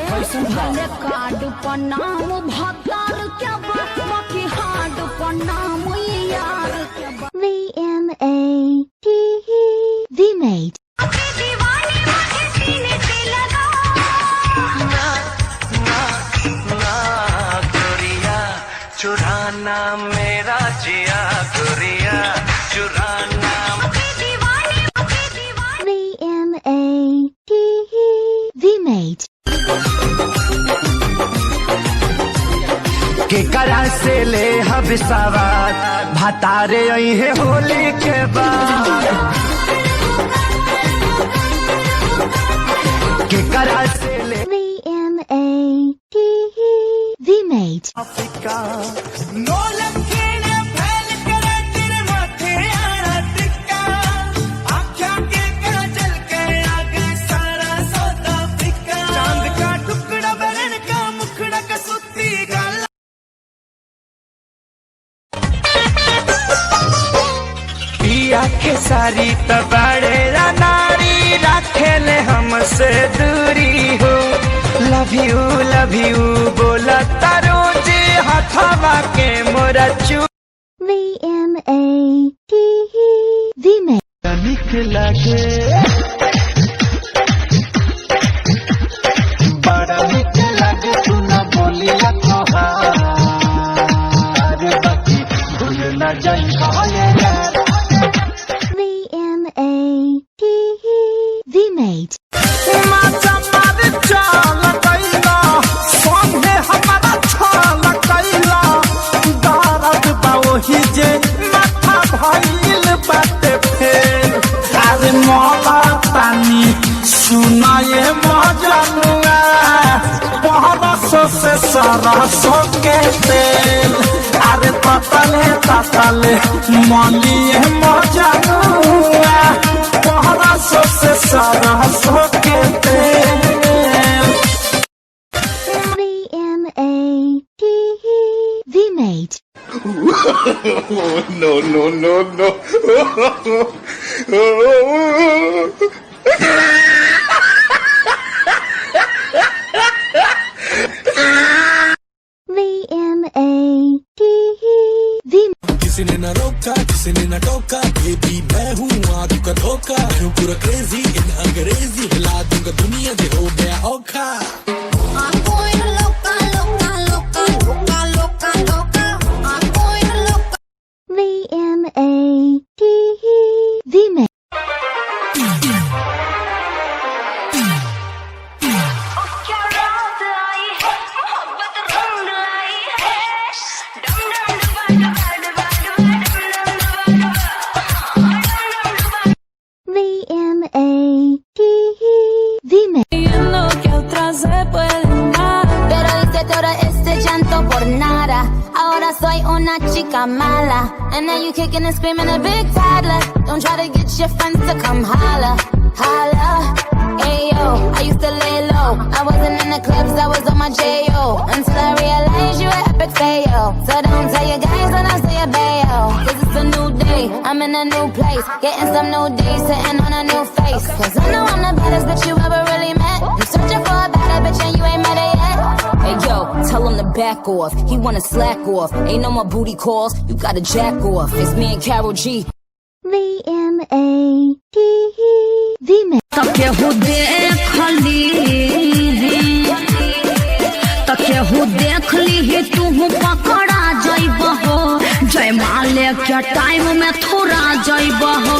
Card पर नाम भतार क्या बाकी हार्ड पर नाम यार VMAT चुराना मेरा जिया गुरिया चुराना VMAT के करा से ले हब सवार भतारे आई है होली के बाद के करा से ले VMAT अफ्रीका नो लखीने फैल करे तेरे माथे आना टिक्का आँखों के काजल के आगे सारा सौदा फिक्का चांद का टुकड़ा बरन का मुखड़ा का सुत्ती गाला पिया के सारी तबाड़े नारी रखेले हमसे दूरी हो लव यू बोला तारो जी हथवा के मोरा चू VMAT निकला के बड़ा निकला के तू न बोली लखोहार बाकी भूल न जाई यार VMAT सुनाए मजनुआ बहरसों से सरसों के तेल अरे ततले मलिए मजनुआ बहरसों से सरसों के तेल VMAT No. किसी ने न रोका किसी ने न टोका बेबी मैं हूँ आदू का धोखा हूँ पूरा क्रेजी इन अंग्रेजी हिला दूंगा दुनिया दे हो गया औखा Soy una chica mala, and now you kicking and screaming a big toddler. Don't try to get your friends to come holla, holla. Ayo, I used to lay low. I wasn't in the clubs, I was on my J.O. Until I realized you were epic fail. So don't tell your guys when I say a bail. Cause it's a new day, I'm in a new place. Getting some new days, sitting on a new face. Cause I know I'm the baddest bitch you ever really met. You searching for a better bitch and you ain't met her yet. Hey yo, tell him to back off. He wanna slack off. Ain't no more booty calls. You gotta jack off. It's me and Karol G. VMAT तके हो देख ली तू पकड़ा जाइब हो जयमाले के time में थोड़ा जाइब हो